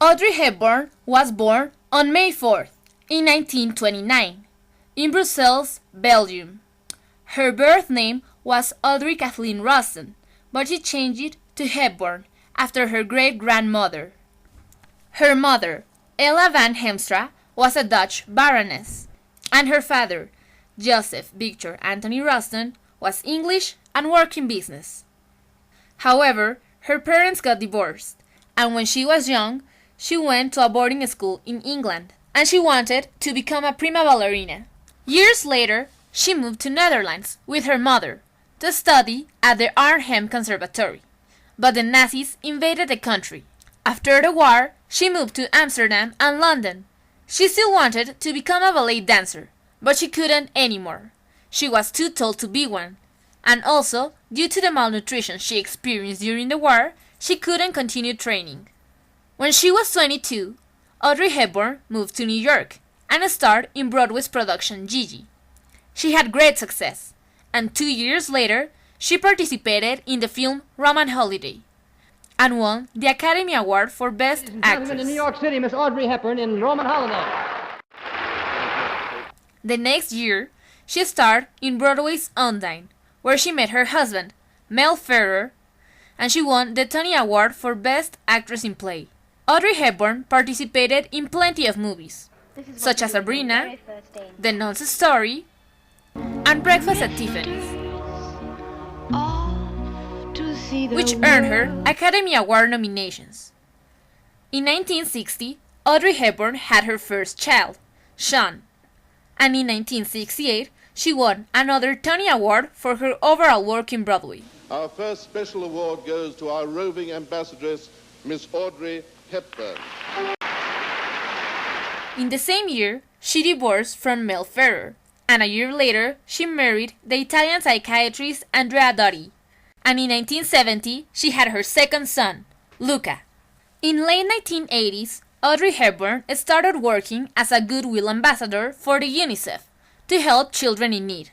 Audrey Hepburn was born on May 4th, in 1929, in Brussels, Belgium. Her birth name was Audrey Kathleen Ruston, but she changed it to Hepburn after her great-grandmother. Her mother, Ella van Hemstra, was a Dutch baroness, and her father, Joseph Victor Anthony Ruston, was English and worked in business. However, her parents got divorced, and when she was young, she went to a boarding school in England, and she wanted to become a prima ballerina. Years later, she moved to Netherlands with her mother to study at the Arnhem Conservatory, but the Nazis invaded the country. After the war, she moved to Amsterdam and London. She still wanted to become a ballet dancer, but she couldn't anymore. She was too tall to be one, and also, due to the malnutrition she experienced during the war, she couldn't continue training. When she was 22, Audrey Hepburn moved to New York and starred in Broadway's production Gigi. She had great success, and 2 years later, she participated in the film Roman Holiday and won the Academy Award for Best Actress. In New York City, Miss Audrey Hepburn in Roman Holiday. The next year, she starred in Broadway's Undine, where she met her husband, Mel Ferrer, and she won the Tony Award for Best Actress in Play. Audrey Hepburn participated in plenty of movies, such as Sabrina, The Nun's Story, and Breakfast at Tiffany's, which earned her Academy Award nominations. In 1960, Audrey Hepburn had her first child, Sean, and in 1968, she won another Tony Award for her overall work in Broadway. Our first special award goes to our roving ambassadress, Miss Audrey Hepburn. In the same year, she divorced from Mel Ferrer, and a year later, she married the Italian psychiatrist Andrea Dotti. And in 1970, she had her second son, Luca. In late 1980s, Audrey Hepburn started working as a Goodwill ambassador for the UNICEF to help children in need.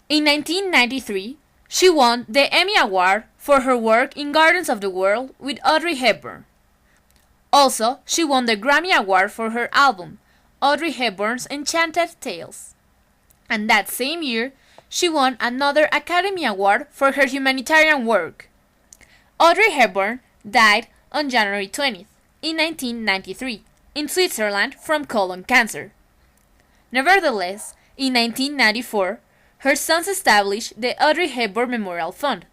In 1993, she won the Emmy Award for her work in Gardens of the World with Audrey Hepburn. Also, she won the Grammy Award for her album, Audrey Hepburn's Enchanted Tales. And that same year, she won another Academy Award for her humanitarian work. Audrey Hepburn died on January 20th, in 1993, in Switzerland from colon cancer. Nevertheless, in 1994, her sons established the Audrey Hepburn Memorial Fund,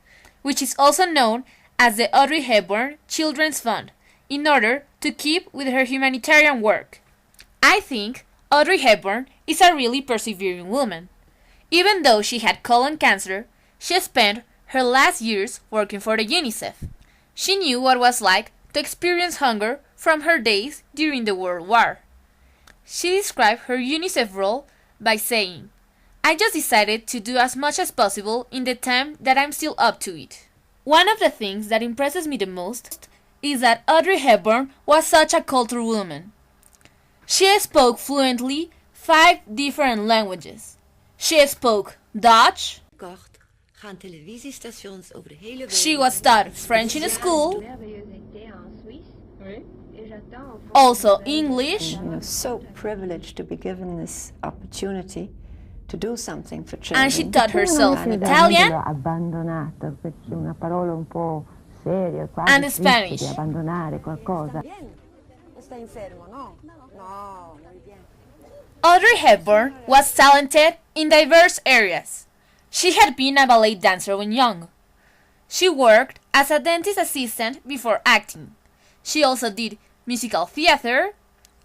which is also known as the Audrey Hepburn Children's Fund, in order to keep with her humanitarian work. I think Audrey Hepburn is a really persevering woman. Even though she had colon cancer, she spent her last years working for the UNICEF. She knew what it was like to experience hunger from her days during the World War. She described her UNICEF role by saying, "I just decided to do as much as possible in the time that I'm still up to it." One of the things that impresses me the most is that Audrey Hepburn was such a cultured woman. She spoke fluently 5 different languages. She spoke Dutch. She was taught French in school. Also English. I'm so privileged to be given this opportunity to do something for children. And she taught herself Italian and Spanish. Audrey Hepburn was talented in diverse areas. She had been a ballet dancer when young. She worked as a dentist assistant before acting. She also did musical theater,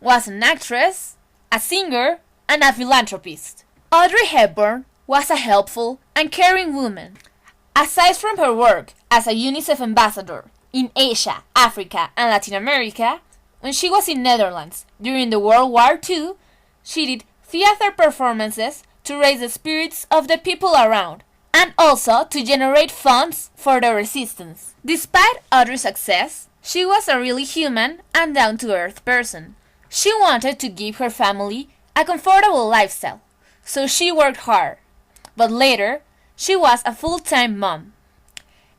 was an actress, a singer, and a philanthropist. Audrey Hepburn was a helpful and caring woman. Aside from her work as a UNICEF ambassador in Asia, Africa, and Latin America, when she was in Netherlands during the World War II, she did theater performances to raise the spirits of the people around, and also to generate funds for the resistance. Despite Audrey's success, she was a really human and down-to-earth person. She wanted to give her family a comfortable lifestyle, so she worked hard. But later, she was a full-time mom.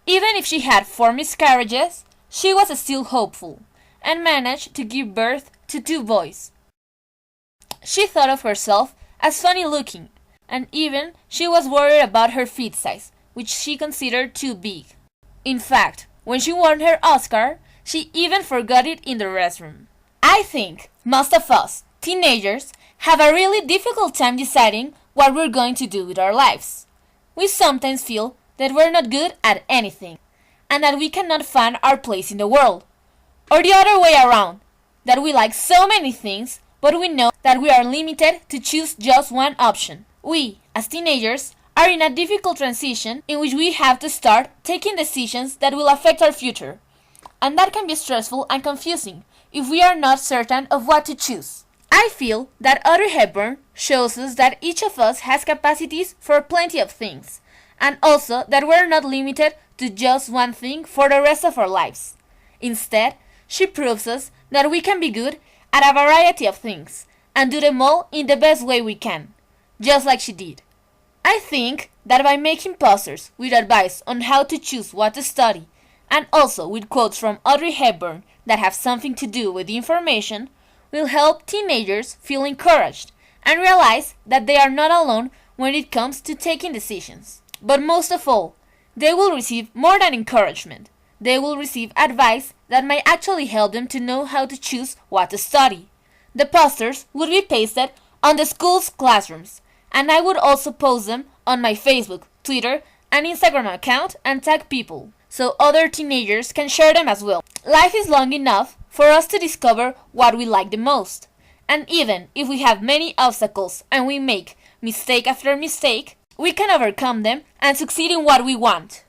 Even if she had 4 miscarriages, she was still hopeful, and managed to give birth to 2 boys. She thought of herself as funny looking, and even she was worried about her feet size, which she considered too big. In fact, when she won her Oscar, she even forgot it in the restroom. I think most of us, teenagers, have a really difficult time deciding what we're going to do with our lives. We sometimes feel that we're not good at anything, and that we cannot find our place in the world. Or the other way around, that we like so many things, but we know that we are limited to choose just one option. We, as teenagers, are in a difficult transition in which we have to start taking decisions that will affect our future. And that can be stressful and confusing if we are not certain of what to choose. I feel that Audrey Hepburn shows us that each of us has capacities for plenty of things, and also that we're not limited to just one thing for the rest of our lives. Instead, she proves us that we can be good at a variety of things, and do them all in the best way we can, just like she did. I think that by making posters with advice on how to choose what to study, and also with quotes from Audrey Hepburn that have something to do with the information, will help teenagers feel encouraged and realize that they are not alone when it comes to taking decisions. But most of all, they will receive more than encouragement. They will receive advice that might actually help them to know how to choose what to study. The posters would be pasted on the school's classrooms, and I would also post them on my Facebook, Twitter, and Instagram account and tag people, so other teenagers can share them as well. Life is long enough for us to discover what we like the most. And even if we have many obstacles and we make mistake after mistake, we can overcome them and succeed in what we want.